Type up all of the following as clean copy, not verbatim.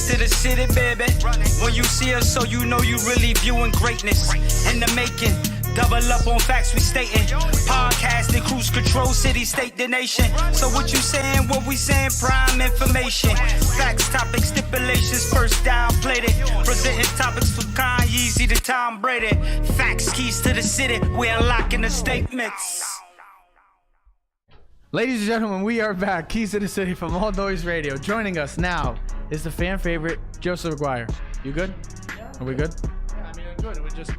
to the city, baby. When you see us, so you know you really viewing greatness in the making. Double up on facts we stating. Podcasting, cruise control, city, state, the nation. So what you saying, what we saying, prime information. Facts, topics, stipulations, first down, played it. Presenting topics for Kanye, to Tom Brady. Facts, keys to the city, we unlocking the statements. Ladies and gentlemen, we are back. Keys to the City from All Noise Radio. Joining us now is the fan favorite, Joe Aguiar. You good? Yeah. Are we good? Yeah, I mean, I'm good. It was just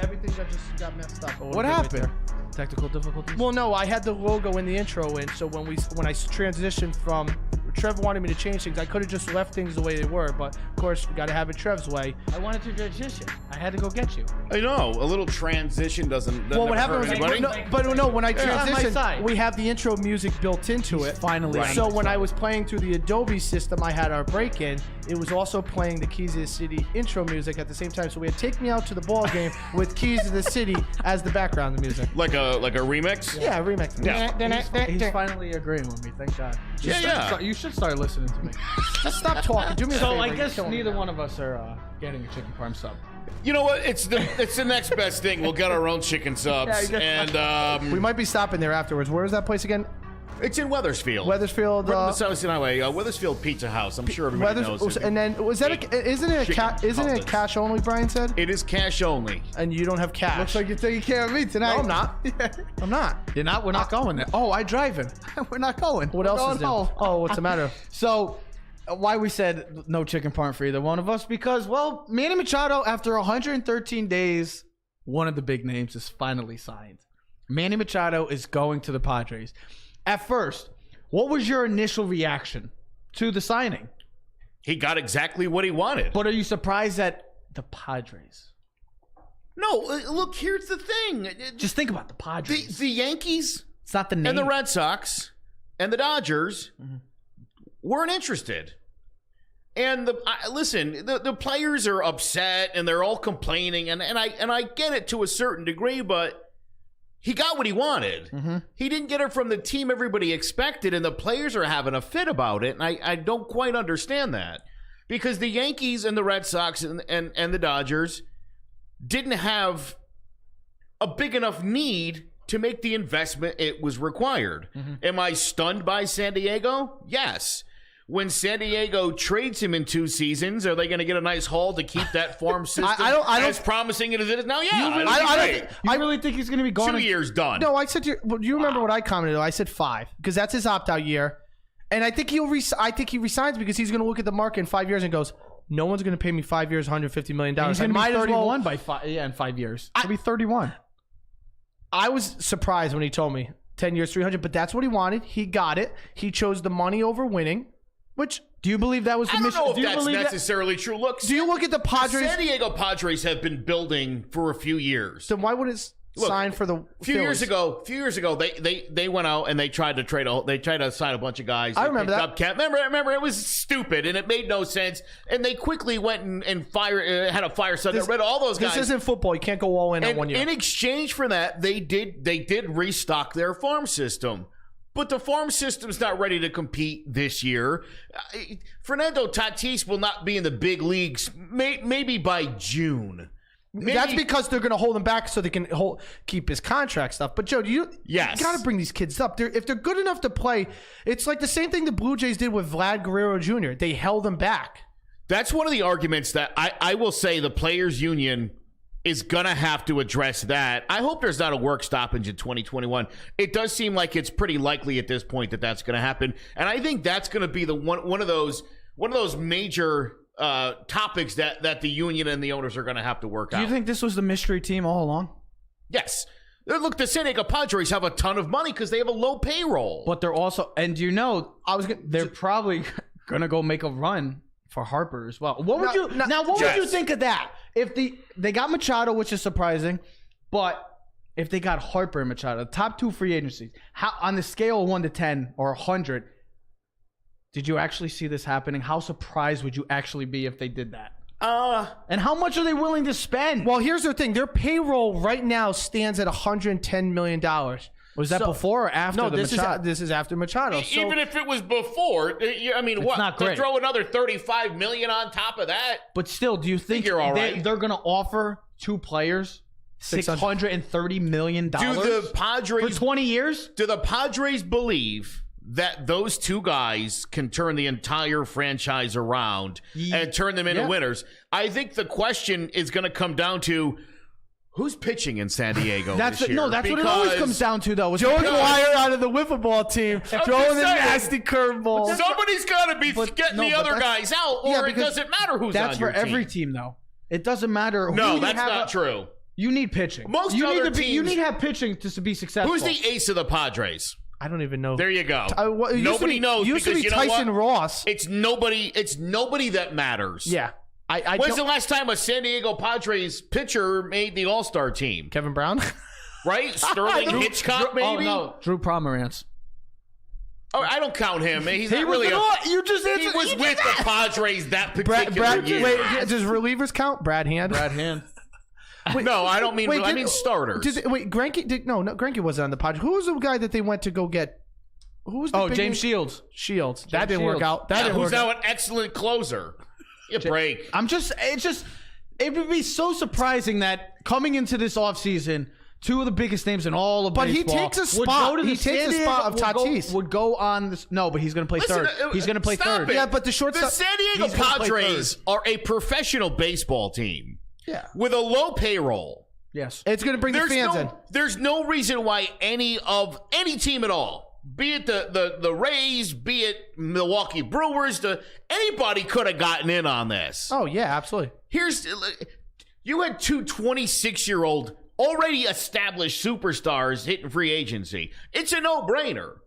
everything that just got messed up. What happened? Technical difficulties? Well, no, I had the logo in the intro in, so when I transitioned from Trev wanted me to change things, I could have just left things the way they were, but of course, we got to have it Trev's way. I wanted to transition. I had to go get you. I know, a little transition doesn't Well, what hurt happened anybody. was, when I on my transitioned, side. we have the intro music built into it. Finally. Right. So when I was playing through the Adobe system, I had our break-in. It was also playing the Keys to the City intro music at the same time. So we had Take Me Out to the Ball Game with Keys to the City as the background music. Like a remix? Yeah, remix. Yeah. He's finally agreeing with me. Thank God. Yeah. You should start listening to me. Just stop talking. Do me a So favor. I You're guess killing me. neither one of us are getting a chicken parm sub. You know what? It's the next best thing. We'll get our own chicken subs, and We might be stopping there afterwards. Where is that place again? it's in Weathersfield. Weathersfield. Right on the South Side Highway, Weathersfield Pizza House. I'm sure everybody knows it. And then was that? Isn't it Chicken cash only? Brian said. It is cash only. And you don't have cash. Looks like you're taking care of me tonight. No, I'm not. I'm not. You're not? We're not going there. Oh, I driving. We're not going. What We're else going is there? home. Oh, what's the matter? So, why we said no chicken parm for either one of us? Because, well, Manny Machado, after 113 days, one of the big names is finally signed. Manny Machado is going to the Padres. At first, what was your initial reaction to the signing? He got exactly what he wanted. But are you surprised at the Padres? No, look, here's the thing. Just think about the Padres. The Yankees It's not the name. and the Red Sox and the Dodgers weren't interested. And the players are upset and they're all complaining, and I get it to a certain degree, but he got what he wanted. He didn't get it from the team everybody expected, and the players are having a fit about it, and I don't quite understand that. Because the Yankees and the Red Sox and the Dodgers didn't have a big enough need to make the investment it was required. Am I stunned by San Diego? Yes. When San Diego trades him in 2 seasons, are they going to get a nice haul to keep that farm system I don't- as promising as it is now? Yeah, I really think he's going to be gone. 2 years done. No, I said to you. Well, you remember what I commented on? I said 5 because that's his opt-out year, and I think I think he resigns because he's going to look at the market in 5 years and goes, "No one's going to pay me 5 years, $150 million." He's going to be might as 31 well. by 5. Yeah, in 5 years. He'll be 31. I was surprised when he told me 10 years, 300, but that's what he wanted. He got it. He chose the money over winning, which. Do you believe that was the I don't mission? know if Do you that's believe necessarily true. Look, Do you look at the Padres? San Diego Padres have been building for a few years. Then why would it sign for the A few years ago, they went out and they tried to sign a bunch of guys. I remember that. Remember, it was stupid and it made no sense. And they quickly went and had a fire sale. Got rid of all those guys. This isn't football. You can't go all in on And 1 year. in exchange for that, they did restock their farm system. But the farm system's not ready to compete this year. Fernando Tatis will not be in the big leagues maybe by June. That's because they're going to hold him back so they can keep his contract stuff. But Joe, Yes. you got to bring these kids up. If they're good enough to play, it's like the same thing the Blue Jays did with Vlad Guerrero Jr. They held him back. That's one of the arguments that I will say the players' union is going to have to address that. I hope there's not a work stoppage in 2021. It does seem like it's pretty likely at this point that that's going to happen. And I think that's going to be the one of those major topics that the union and the owners are going to have to work out. Do you think this was the mystery team all along? Yes. Look, the San Diego Padres have a ton of money because they have a low payroll. But they're also, and you know, they're probably going to go make a run for Harper as well. What would you think of that? If they got Machado, which is surprising, but if they got Harper and Machado, the top 2 free agencies, how on the scale of 1 to 10 or 100, did you actually see this happening? How surprised would you actually be if they did that? And how much are they willing to spend? Well, here's the thing. Their payroll right now stands at $110 million. Was that before or after No, the this Machado? this is after Machado. So, Even if it was before, I mean, what? not To great. throw another $35 million on top of that? But still, do you think you're all right. they're going to offer two players $630 million Do the Padres for 20 years? Do the Padres believe that those two guys can turn the entire franchise around and turn them into winners? I think the question is going to come down to who's pitching in San Diego this year. No, that's what it always comes down to, though. Joe Aguiar out of the wiffle ball team, throwing the nasty curveball. Somebody's got to be getting the other guys out, or it doesn't matter who's on your team. That's for every team, though. It doesn't matter. No, that's not true. You need pitching. You need to have pitching to be successful. Who's the ace of the Padres? I don't even know. There you go. Nobody knows used to because be you know Tyson what? Ross. It's nobody that matters. Yeah. When's the last time a San Diego Padres pitcher made the All-Star team? Kevin Brown? Right? Sterling Hitchcock, maybe? Oh, no. Drew Pomerantz. Oh, I don't count him. He's He not was really you just He answered. was with the Padres that particular year. Wait, does relievers count? Brad Hand? Brad Hand. No, I don't mean. I mean starters. Greinke? No, Greinke wasn't on the Padres. Who was the guy that they went to go get? Who was the James Shields. Shields. That didn't work out. Who's now an excellent closer? You break. It would be so surprising that coming into this offseason, two of the biggest names in all of baseball. But he takes a spot. He takes the spot of Tatis. Would go on this. No, but he's going to play third. He's going to play third. Yeah, but the shortstop. The San Diego Padres are a professional baseball team. Yeah. With a low payroll. Yes. It's going to bring the fans in. There's no reason why any team at all, be it the Rays, be it Milwaukee Brewers, anybody could have gotten in on this. Oh, yeah, absolutely. You had two 26-year-old already established superstars hitting free agency. It's a no-brainer.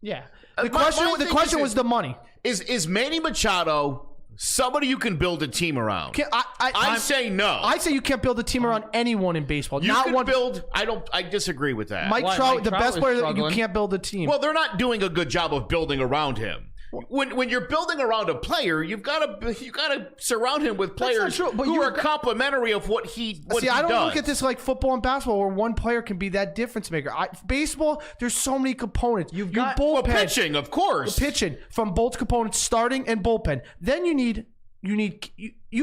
Yeah. The question was the money. Is Manny Machado somebody you can build a team around? I say no. I say you can't build a team around anyone in baseball. I disagree with that. Mike Trout, the best player that you can't build a team. Well, they're not doing a good job of building around him. When you're building around a player, you've got to surround him with players who are complementary of what he does. I don't look at this like football and basketball where one player can be that difference maker. Baseball, there's so many components. You've got bullpen, pitching, of course, pitching from both components, starting and bullpen. Then you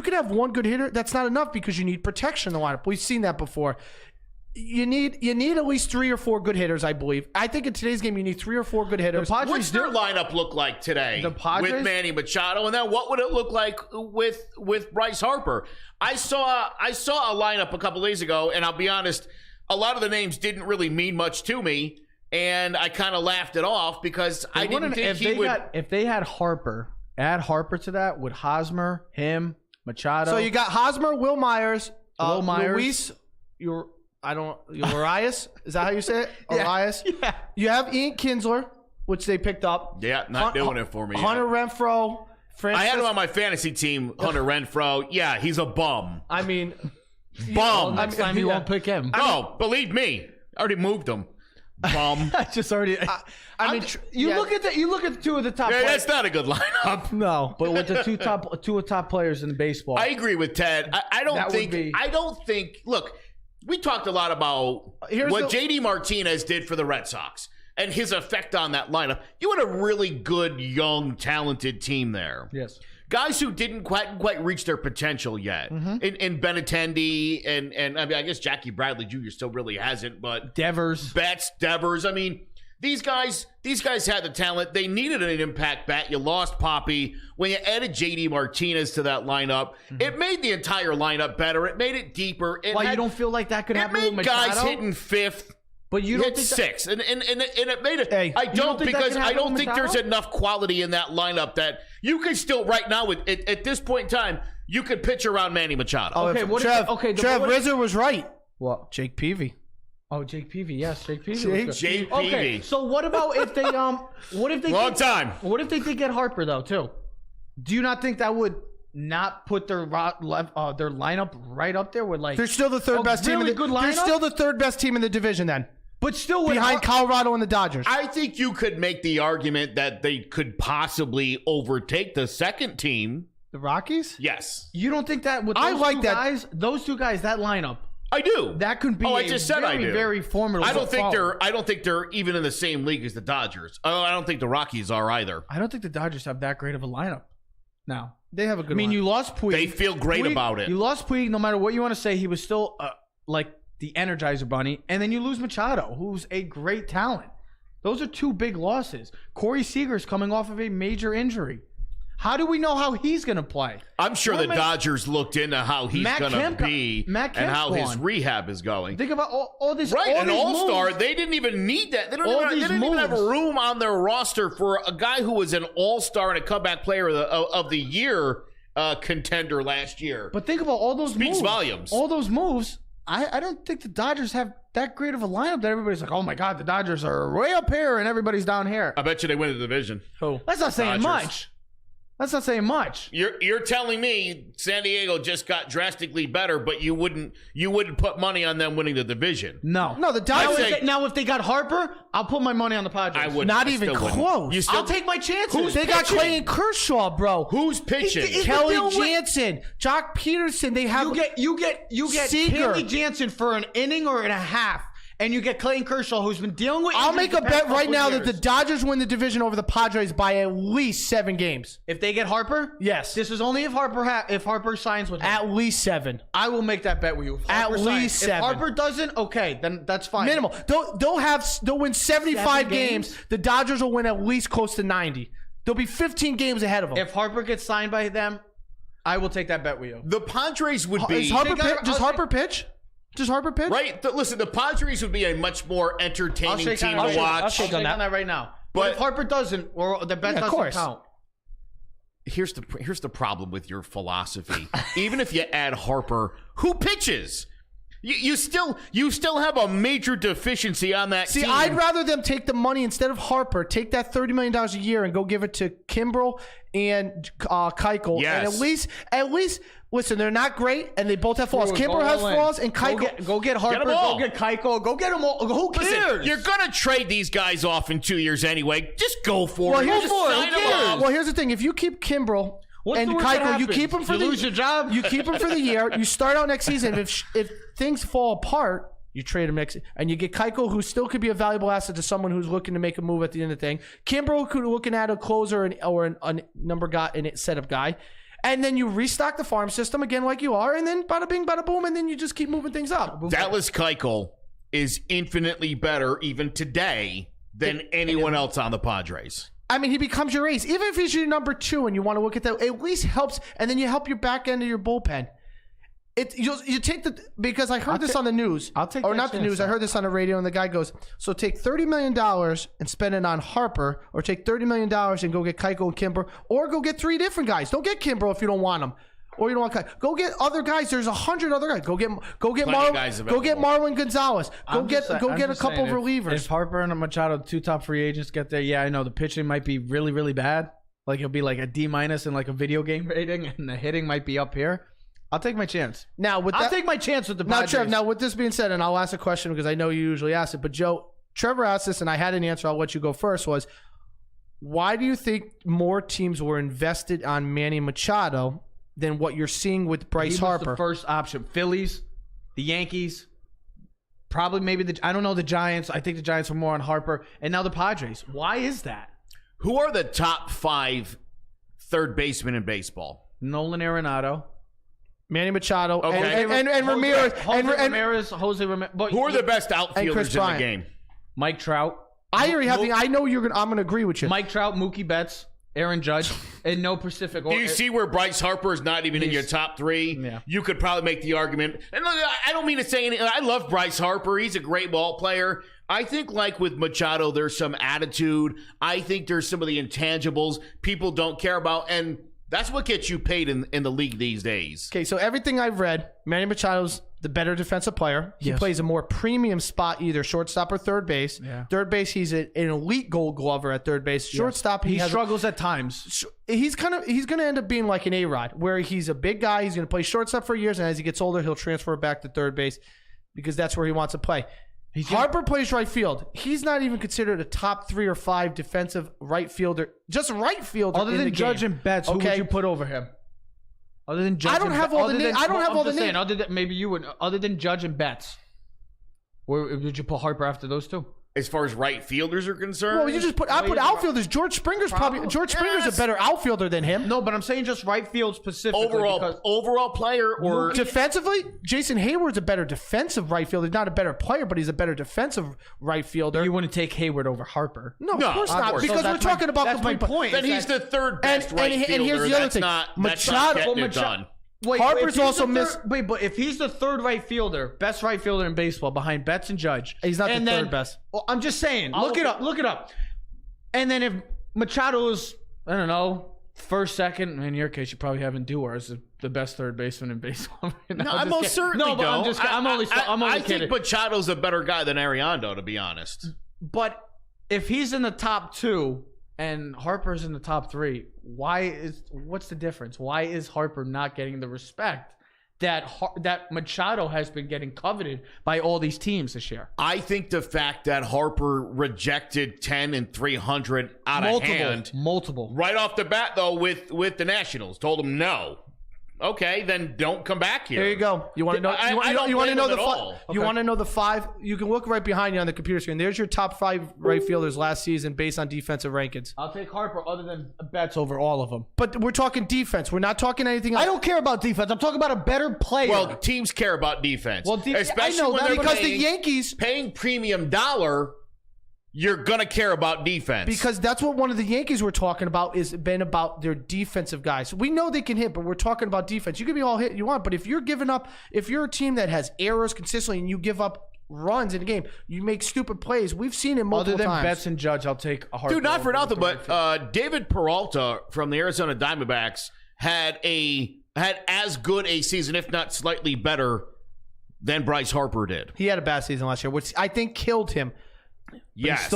can have one good hitter. That's not enough because you need protection in the lineup. We've seen that before. You need at least 3 or 4 good hitters, I believe. I think in today's game you need 3 or 4 good hitters. What's their lineup look like today? The Padres? With Manny Machado, and then what would it look like with Bryce Harper? I saw a lineup a couple days ago, and I'll be honest, a lot of the names didn't really mean much to me, and I kind of laughed it off because I didn't think he would. If they had Harper, add Harper to that with Hosmer, him, Machado. So you got Hosmer, Will Myers, Luis. Urias? Is that how you say it? Urias? Yeah. You have Ian Kinsler, which they picked up. Yeah, not doing it for me. Hunter Renfroe. I had him on my fantasy team, Hunter Renfroe. Yeah, he's a bum. I mean, bum. Next time you won't pick him. No, believe me. I already moved him. Bum. I just already. You look at the 2 of the top. Yeah, players. that's not a good lineup. No, but with the two top players in baseball, I agree with Ted. I don't think. Look, we talked a lot about what JD Martinez did for the Red Sox and his effect on that lineup. You had a really good, young, talented team there. Yes. Guys who didn't quite reach their potential yet. In Benintendi and I mean, I guess Jackie Bradley Jr. still really hasn't, but Devers. I mean, these guys had the talent. They needed an impact bat. You lost Poppy. When you added JD Martinez to that lineup, it made the entire lineup better. It made it deeper. You don't feel like that could happen with made Machado? guys hitting 5th. But you don't hit think 6, and it made it. Hey, I don't because I don't think Machado? there's enough quality in that lineup that you could still right now at this point in time you could pitch around Manny Machado. Trev Rizzo was right. What? Jake Peavy. Oh, Jake Peavy. Yes, Jake Peavy. Jake Okay, Peavy. so what about if they What if they did get Harper though too? Do you not think that would not put their lineup right up there with like? They're still the third best team. They're still the third best team in the division then. But still behind Colorado and the Dodgers. I think you could make the argument that they could possibly overtake the second team. The Rockies? Yes. You don't think that with those two guys, that lineup, I do. That could be I just said I do. Very formidable. I don't think they're even in the same league as the Dodgers. I don't think the Rockies are either. I don't think the Dodgers have that great of a lineup. Now they have a good. You lost Puig. They feel great about it. You lost Puig. No matter what you want to say, he was still like the Energizer Bunny. And then you lose Machado, who's a great talent. Those are two big losses. Corey Seager's coming off of a major injury. How do we know how he's going to play? I'm sure the Dodgers looked into how he's going to be and how his rehab is going. Think about all this. Right, all an these all-star. moves. They didn't even need that. They didn't even have room on their roster for a guy who was an all-star and a comeback player of the year contender last year. But think about all those moves. Speaks volumes. All those moves. I don't think the Dodgers have that great of a lineup that everybody's like, oh my God, the Dodgers are way up here and everybody's down here. I bet you they win the division. Who? That's not saying much. That's not saying much. You're telling me San Diego just got drastically better, but you wouldn't put money on them winning the division. No, the Dodgers. Now, if they got Harper, I'll put my money on the Padres. I would not even close. I'll take my chances. They got Clayton Kershaw, bro. Who's pitching? Kelly Jansen, Jock Peterson. They have you get Kelly Jansen for an inning or and a half. And you get Clayton Kershaw, who's been dealing with. I'll make a bet right now that the Dodgers win the division over the Padres by at least 7 games. If they get Harper, yes. This is only if Harper signs with him. At least 7. I will make that bet with you. At least 7. If Harper doesn't, okay, then that's fine. Minimal. They'll win 75 games. The Dodgers will win at least close to 90. They'll be 15 games ahead of them. If Harper gets signed by them, I will take that bet with you. The Padres would be. Does Harper pitch? Does Harper pitch? Right. Listen, the Padres would be a much more entertaining team to watch. I'll shake on that right now. But if Harper doesn't, or the bet doesn't count. Here's the problem with your philosophy. Even if you add Harper, who pitches? You still have a major deficiency on that team. See, I'd rather them take the money instead of Harper, take that $30 million a year and go give it to Kimbrel and Keuchel. Yes. And at least, listen, they're not great and they both have flaws. Kimbrel has flaws and Keuchel. Go get Harper, go get Keuchel, go get them all. Who cares? Listen, you're going to trade these guys off in 2 years anyway. Just go for it. Well, here's the thing. If you keep Kimbrel and Keuchel, you keep them for you lose your job. You keep them for the year. You start out next season. If things fall apart, you trade him next, and you get Keuchel, who still could be a valuable asset to someone who's looking to make a move at the end of the thing. Kimbrel could looking at a closer or a number guy and setup guy, and then you restock the farm system again like you are, and then bada bing, bada boom, and then you just keep moving things up. Dallas Keuchel is infinitely better even today than anyone else on the Padres. I mean, he becomes your ace. Even if he's your number 2 and you want to look at that, it at least helps, and then you help your back end of your bullpen. You take because I heard this on the news. I'll take or not the news. I heard this on the radio, and the guy goes, so take $30 million and spend it on Harper, or take $30 million and go get Keuchel and Kimbrel, or go get 3 different guys. Don't get Kimbrel if you don't want him. Or you don't want Keuchel. Go get other guys. There's 100 other guys. Go get Marwin Gonzalez. Go get a couple of relievers. If Harper and Machado, 2 top free agents, get there, yeah, I know the pitching might be really, really bad. Like it'll be like a D- in like a video game rating, and the hitting might be up here. I'll take my chance. Now, I'll take my chance with the Padres. Trev, now, with this being said, and I'll ask a question because I know you usually ask it, but Joe, Trevor asked this, and I had an answer. I'll let you go first. Was why do you think more teams were invested on Manny Machado than what you're seeing with Bryce Harper? The first option. Phillies, the Yankees, probably maybe I don't know, the Giants. I think the Giants were more on Harper, and now the Padres. Why is that? Who are the top 5 third basemen in baseball? Nolan Arenado. Manny Machado, okay. and Ramirez. Jose Ramirez. Who are the best outfielders in the game? Mike Trout. I know I'm gonna agree with you. Mike Trout, Mookie Betts, Aaron Judge, and no Pacific. Do you see where Bryce Harper is not even in your top 3? Yeah. You could probably make the argument. And look, I don't mean to say anything. I love Bryce Harper. He's a great ball player. I think like with Machado, there's some attitude. I think there's some of the intangibles people don't care about. And that's what gets you paid in the league these days. Okay, so everything I've read, Manny Machado's the better defensive player. He plays a more premium spot, either shortstop or third base. Yeah. Third base, he's an elite Gold Glover at third base. Shortstop, he struggles at times. He's going to end up being like an A-Rod, where he's a big guy. He's going to play shortstop for years, and as he gets older, he'll transfer back to third base because that's where he wants to play. Harper plays right field. He's not even considered a top 3 or 5 defensive right fielder. Just right fielder. Other than Judge and Betts, who would you put over him? Other than Judge, I don't have all the names. I don't have all the names. Other than maybe you would. Other than Judge and Betts, where would you put Harper after those two? As far as right fielders are concerned, Well, you just put outfielders. George Springer's a better outfielder than him. No, but I'm saying just right field specifically. Overall player or Defensively, Jason Hayward's a better defensive right fielder. Not a better player, but he's a better defensive right fielder. You wouldn't take Hayward over Harper. No, of course not. Because we're talking about that's my point. Then he's the third best right fielder. And here's the other thing. Machado done. Wait, Harper's also missed. Wait, but if he's the third right fielder, best right fielder in baseball behind Betts and Judge, he's not the third best. Well, I'm just saying. Look it up. And then if Machado is, I don't know, first, second, in your case, you probably have Duar as the best third baseman in baseball. No, I most certainly don't. I'm only I kidding. think Machado's a better guy than Ariando, to be honest. But if he's in the top two and Harper's in the top three, what's the difference? Why is Harper not getting the respect that Machado has been getting coveted by all these teams this year? I think the fact that Harper rejected 10 and 300 out of hand, multiple, right off the bat though with the Nationals, told him no. Okay, then don't come back here. There you go. You want to know? You want to know the five? You want to know the five? You can look right behind you on the computer screen. There's your top 5 right fielders last season based on defensive rankings. I'll take Harper other than Betts over all of them. But we're talking defense. We're not talking anything else. I don't care about defense. I'm talking about a better player. Well, teams care about defense. Well, especially I know when that they're because the Yankees paying premium dollar. You're gonna care about defense because that's what one of the Yankees were talking about is been about their defensive guys. We know they can hit, but we're talking about defense. You can be all hit you want, but if you're giving up, if you're a team that has errors consistently and you give up runs in a game, you make stupid plays. We've seen it multiple times. Other than Betts and Judge, I'll take a Harper. Dude, not for nothing, but David Peralta from the Arizona Diamondbacks had as good a season, if not slightly better, than Bryce Harper did. He had a bad season last year, which I think killed him. Yes.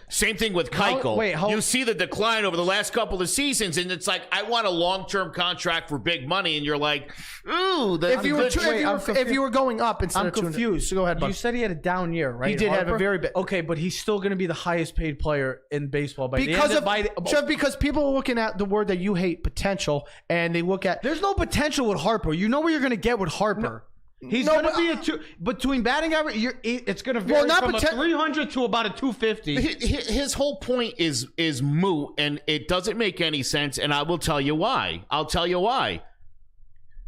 Same thing with Keuchel. You see the decline over the last couple of seasons, and it's like, I want a long-term contract for big money, and you're like, ooh. If you were going up instead of confused. So go ahead, Buck. You said he had a down year, right? He did have a very bad. Okay, but he's still going to be the highest paid player in baseball because people are looking at the word that you hate, potential, and they look at. There's no potential with Harper. You know what you're going to get with Harper. No. He's going to be between batting average. It's going to vary from a 300 to about a 250. His whole point is moot, and it doesn't make any sense. And I will tell you why.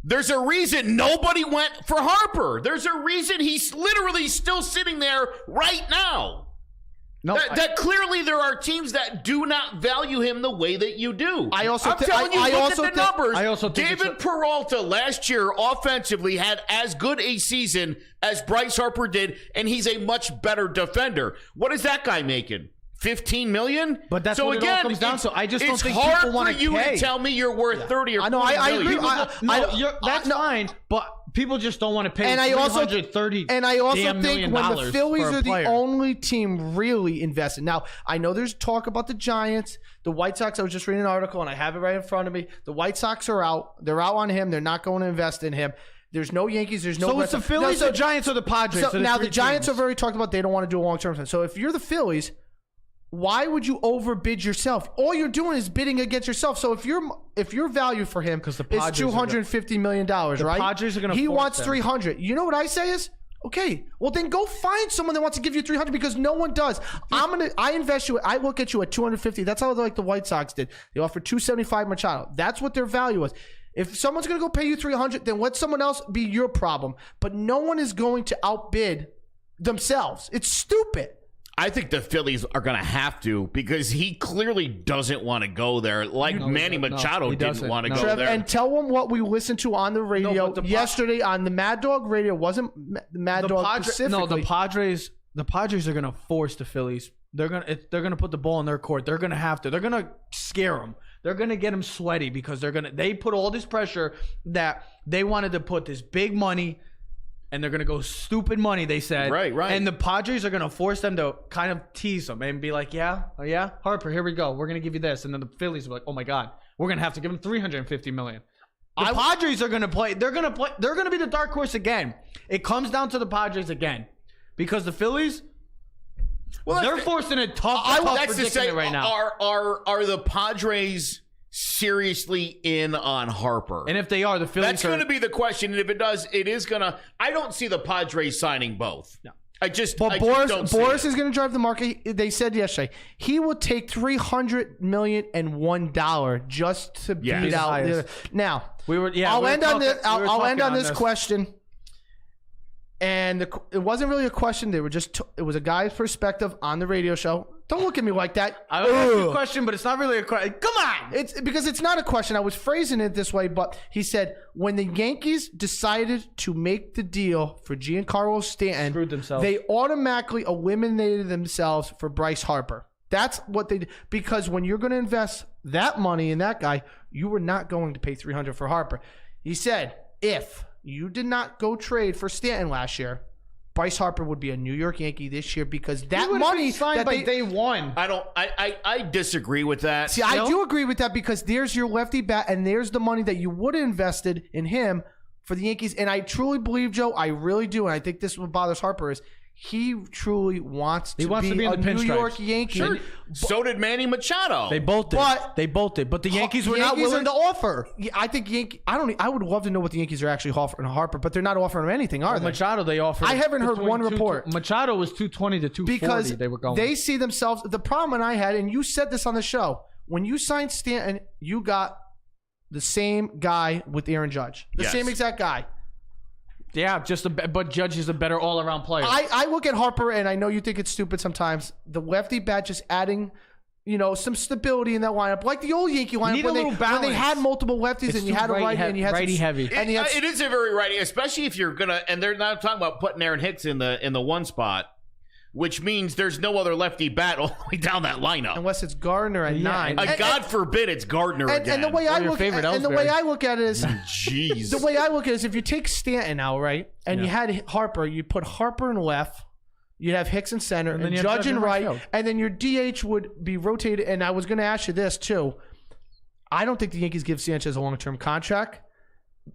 There's a reason nobody went for Harper. There's a reason he's literally still sitting there right now. No, that clearly there are teams that do not value him the way that you do. I'm telling you, look at the numbers. I also think David Peralta last year offensively had as good a season as Bryce Harper did, and he's a much better defender. What is that guy making? $15 million? But that's what it all comes down to. I just don't think people want to pay. It's hard for you to tell me you're worth 30 or 40 I agree. That's fine, but people just don't want to pay. And I also think when the Phillies are the only team really invested. Now, I know there's talk about the Giants, the White Sox. I was just reading an article, and I have it right in front of me. The White Sox are out. They're out on him. They're not going to invest in him. There's no Yankees. There's no. So it's the Phillies, the Giants, or the Padres. So now the Giants have already talked about they don't want to do a long-term thing. So if you're the Phillies, why would you overbid yourself? All you're doing is bidding against yourself. So if your value for him is $250 million, right? The Padres are going to. He wants $300. You know what I say is, okay, well then go find someone that wants to give you $300 because no one does. I invest you. I look at you at $250. That's how like the White Sox did. They offered $275 Machado. That's what their value was. If someone's going to go pay you $300, then let someone else be your problem. But no one is going to outbid themselves. It's stupid. I think the Phillies are going to have to because he clearly doesn't want to go there. Manny Machado didn't want to go there. And tell him what we listened to on the radio yesterday on the Mad Dog radio. It wasn't the Mad Dog specifically. No, the Padres are going to force the Phillies. They're going to put the ball in their court. They're going to have to. They're going to scare them. They're going to get them sweaty because they put all this pressure that they wanted to put this big money. And they're going to go stupid money, they said. Right. And the Padres are going to force them to kind of tease them and be like, yeah, Harper, here we go. We're going to give you this. And then the Phillies are like, oh, my God, we're going to have to give him $350 million. The Padres are going to play. They're going to be the dark horse again. It comes down to the Padres again. Because the Phillies, they're forcing a tough predicament right now. Are the Padres seriously in on Harper? And if they are, the Phillies That's going to be the question. And if it does, it is going to. I don't see the Padres signing both. No. But Boris is going to drive the market. They said yesterday he will take $300 million and $1 just to beat out. Now I'll end on this question. And it wasn't really a question. They were it was a guy's perspective on the radio show. Don't look at me like that. I would ask you a question, but it's not really a question. Come on. It's because it's not a question. I was phrasing it this way, but he said when the Yankees decided to make the deal for Giancarlo Stanton, screwed themselves. They automatically eliminated themselves for Bryce Harper. That's what they did. Because when you're going to invest that money in that guy, you were not going to pay $300 for Harper. He said, if you did not go trade for Stanton last year, Bryce Harper would be a New York Yankee this year because that money signed by day one. I disagree with that. See, I do agree with that because there's your lefty bat and there's the money that you would have invested in him for the Yankees. And I truly believe, Joe, I really do, and I think this is what bothers Harper is he truly wants to be a New York Yankee. Sure. So did Manny Machado. They both did. But the Yankees were not willing to offer. I think I would love to know what the Yankees are actually offering Harper, but they're not offering him anything, are they? Machado, they offered. I haven't heard one report. Machado was 220 to 240. Because they were going. They see themselves. The problem I had, and you said this on the show, when you signed Stanton, you got the same guy with Aaron Judge, the same exact guy. Yeah, but Judge is a better all-around player. I look at Harper, and I know you think it's stupid sometimes. The lefty bat just adding, some stability in that lineup, like the old Yankee lineup when they had multiple lefties and you had a righty and you had righty heavy. It is a very righty, especially if you're gonna. And they're not talking about putting Aaron Hicks in the one spot, which means there's no other lefty bat all the way down that lineup unless it's Gardner at 9. God forbid it's Gardner again. And the way I look at it is, jeez. The way I look at it is, if you take Stanton out, right, and you had Harper, you put Harper in left, you'd have Hicks in center, and Judge in right, and then your DH would be rotated. And I was going to ask you this too. I don't think the Yankees give Sanchez a long-term contract.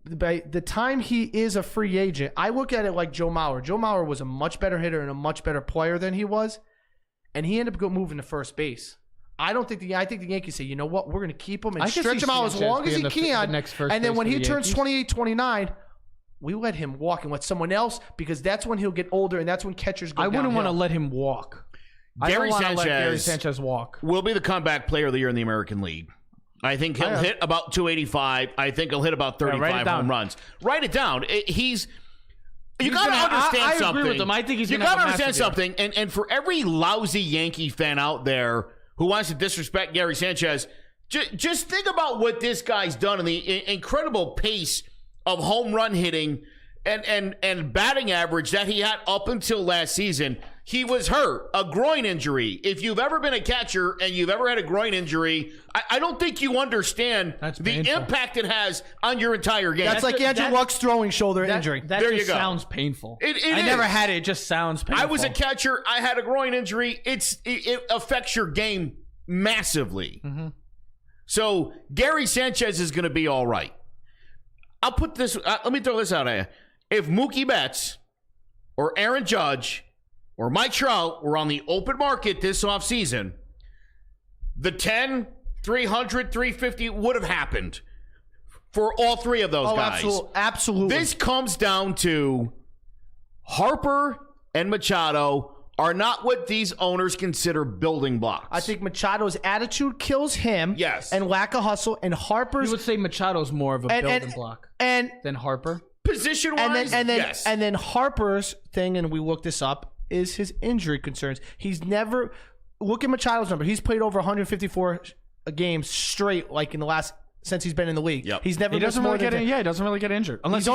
By the time he is a free agent, I look at it like Joe Mauer. Joe Mauer was a much better hitter and a much better player than he was, and he ended up moving to first base. I think the Yankees say, you know what, we're going to keep him and stretch him out as long as he can, and then when he turns 28, 29, we let him walk and let someone else, because that's when he'll get older and that's when catchers go downhill. I wouldn't want to let him walk. I don't want to let Gary Sanchez walk. Will be the comeback player of the year in the American League. I think he'll hit about 285. I think he'll hit about 35 home runs. Write it down. You got to understand something. I agree with him. I think he's going to understand something. And for every lousy Yankee fan out there who wants to disrespect Gary Sanchez, just think about what this guy's done in the incredible pace of home run hitting and batting average that he had up until last season. He was hurt, a groin injury. If you've ever been a catcher and you've ever had a groin injury, I don't think you understand the impact it has on your entire game. That's like Andrew Luck's throwing shoulder injury. There you go. Sounds painful. I never had it. It just sounds painful. I was a catcher. I had a groin injury. It affects your game massively. Mm-hmm. So Gary Sanchez is going to be all right. I'll put this. Let me throw this out at you. If Mookie Betts or Aaron Judge or Mike Trout were on the open market this offseason, the 10, 300, 350 would have happened for all three of those guys. Absolutely. This comes down to Harper and Machado are not what these owners consider building blocks. I think Machado's attitude kills him. Yes. And lack of hustle. And Harper's... You would say Machado's more of a building block than Harper? Position-wise, yes. And then Harper's thing, and we looked this up, is his injury concerns. He's never... Look at Machado's number. He's played over 154 games straight, like in the last... Since he's been in the league. Yep. He's never he doesn't really get injured. Unless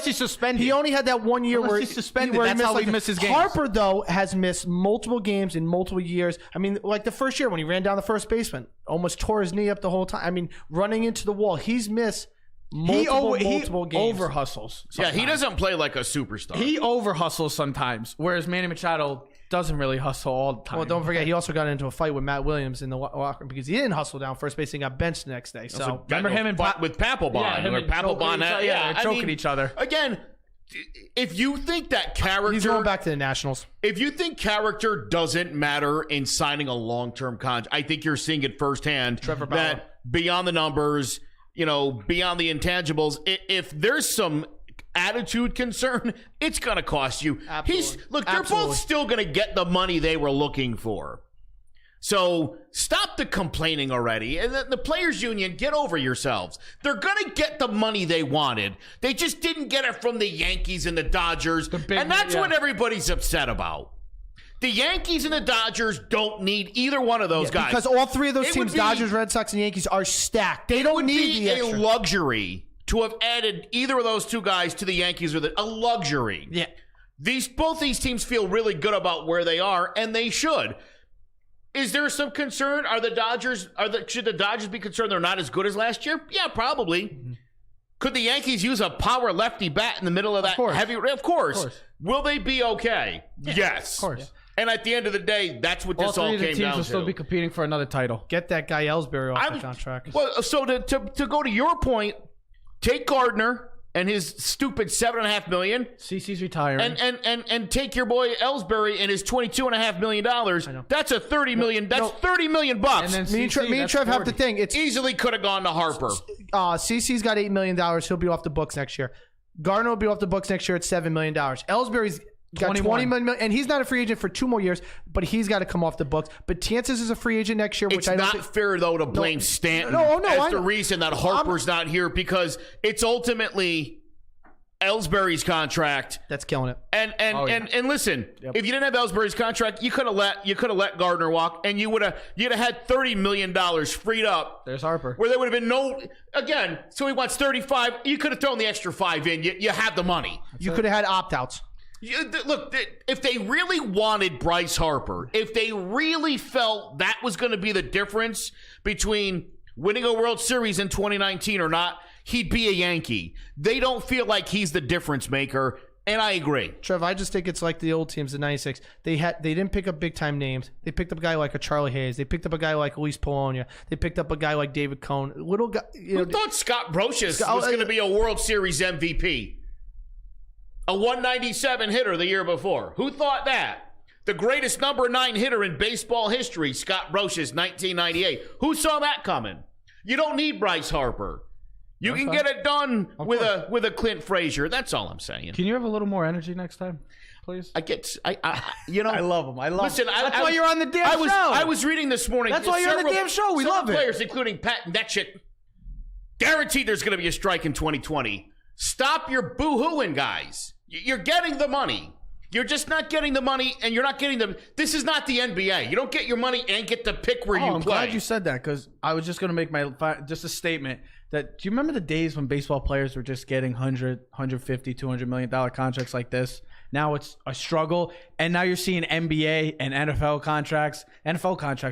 he's suspended. He only had that 1 year where he's suspended. That's how he misses games. Harper, though, has missed multiple games in multiple years. I mean, like the first year when he ran down the first baseman, almost tore his knee up the whole time. I mean, running into the wall. He's missed multiple games. He over hustles. Yeah, he doesn't play like a superstar. He over hustles sometimes, whereas Manny Machado doesn't really hustle all the time. Well, don't forget, he also got into a fight with Matt Williams in the locker room because he didn't hustle down first base and got benched the next day. So remember him and with Papelbon? They're choking each other. Again, if you think that character, he's going back to the Nationals. If you think character doesn't matter in signing a long-term contract, I think you're seeing it firsthand. Trevor Bauer. beyond the numbers, beyond the intangibles. If there's some attitude concern, it's going to cost you. Absolutely. They're both still going to get the money they were looking for. So stop the complaining already. And the players union, get over yourselves. They're going to get the money they wanted. They just didn't get it from the Yankees and the Dodgers. And that's what everybody's upset about. The Yankees and the Dodgers don't need either one of those guys. Because all three of those teams, Dodgers, Red Sox, and Yankees, are stacked. They don't need the extra. It would be a luxury to have added either of those two guys to the Yankees. A luxury. Yeah. Both these teams feel really good about where they are, and they should. Is there some concern? Should the Dodgers be concerned they're not as good as last year? Yeah, probably. Mm-hmm. Could the Yankees use a power lefty bat in the middle of that heavy? Of course. Will they be okay? Yeah, yes. Of course. Yeah. And at the end of the day, that's what this all came down to. All three of the teams will still be competing for another title. Get that guy Ellsbury off the contract. Well, so to go to your point, take Gardner and his stupid $7.5 million. CeCe's retiring. And take your boy Ellsbury and his $22.5 million. That's a $30 million. That's $30 million bucks. And then me and Trev have the thing. It's easily could have gone to Harper. CeCe's got $8 million. He'll be off the books next year. Gardner will be off the books next year at $7 million. Ellsbury's got $20 million, and he's not a free agent for 2 more years, but he's got to come off the books. But Tances is a free agent next year, which it's not fair, though, to blame Stanton as the reason that Harper's not here, because it's ultimately Ellsbury's contract that's killing it. And listen, if you didn't have Ellsbury's contract, you could have let Gardner walk, and you'd have had $30 million freed up. There's Harper, where there would have been no. Again, so he wants 35. You could have thrown the extra 5 in. You have the money. You could have had opt-outs. Look, if they really wanted Bryce Harper, if they really felt that was going to be the difference between winning a World Series in 2019 or not, he'd be a Yankee. They don't feel like he's the difference maker, and I agree. Trev, I just think it's like the old teams in '96. They didn't pick up big-time names. They picked up a guy like a Charlie Hayes. They picked up a guy like Luis Polonia. They picked up a guy like David Cohn. Little guy. Who thought Scott Brocious was going to be a World Series MVP? A 197 hitter the year before. Who thought that? The greatest number 9 hitter in baseball history, Scott Brocious, 1998. Who saw that coming? You don't need Bryce Harper. You can get it done with a Clint Frazier. That's all I'm saying. Can you have a little more energy next time, please? I love him. Listen, that's why you're on the damn show. I was reading this morning. That's why you're on the damn show. We love it. Players, including Pat Netchik, guaranteed there's going to be a strike in 2020. Stop your boo-hooing, guys. You're getting the money. You're just not getting the money, and you're not getting the. This is not the NBA. You don't get your money and get to pick where you play. I'm glad you said that, because I was just going to make just a statement that. Do you remember the days when baseball players were just getting $100, $150, $200 million contracts like this? Now it's a struggle, and now you're seeing NBA and NFL contracts.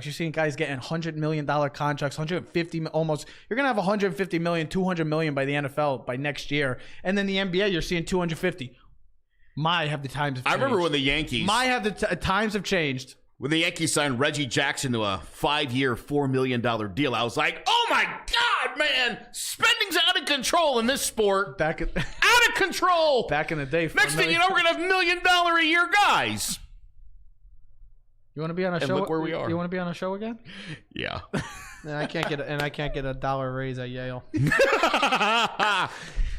You're seeing guys getting $100 million contracts, 150 almost. You're gonna have 150 million, 200 million by the NFL by next year, and then the NBA you're seeing 250. The times have changed. I remember when the Yankees. Times have changed. When the Yankees signed Reggie Jackson to a 5-year, $4 million deal, I was like, oh my God, man, spending's out of control in this sport. Out of control. Back in the day. Next thing you know, we're going to have $1 million a year guys. You want to be on a show? Look where we are. You want to be on a show again? Yeah. And I can't get a $1 raise at Yale.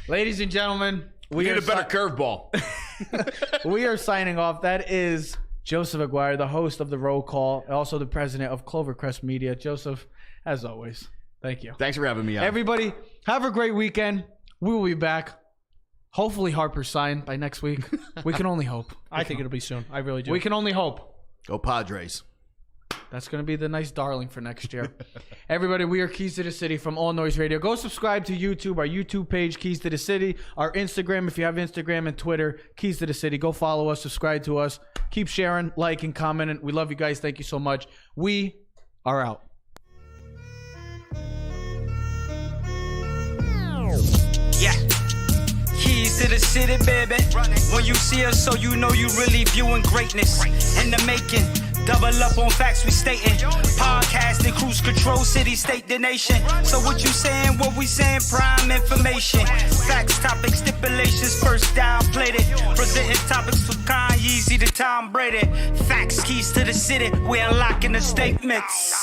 Ladies and gentlemen, we need a better curveball. We are signing off. That is Joseph Aguiar, the host of The Roll Call, also the president of Clovercrest Media. Joseph, as always, thank you. Thanks for having me on. Everybody, have a great weekend. We will be back. Hopefully Harper's signed by next week. We can only hope. I think it'll be soon. I really do. We can only hope. Go Padres. That's going to be the nice darling for next year. Everybody, we are Keys to the City from All Noise Radio. Go subscribe to YouTube, our YouTube page, Keys to the City. Our Instagram, if you have Instagram and Twitter, Keys to the City. Go follow us, subscribe to us. Keep sharing, liking, commenting. We love you guys. Thank you so much. We are out. Yeah. Keys to the city, baby. When you see us, so you know you really viewing greatness in the making. Double up on facts we stating. Podcasting, cruise control, city, state, the nation. So what you saying, what we saying, prime information. Facts, topics, stipulations, first down, played it. Presenting topics for Kanye, Yeezy to Tom Brady. Facts, keys to the city, we unlocking the statements.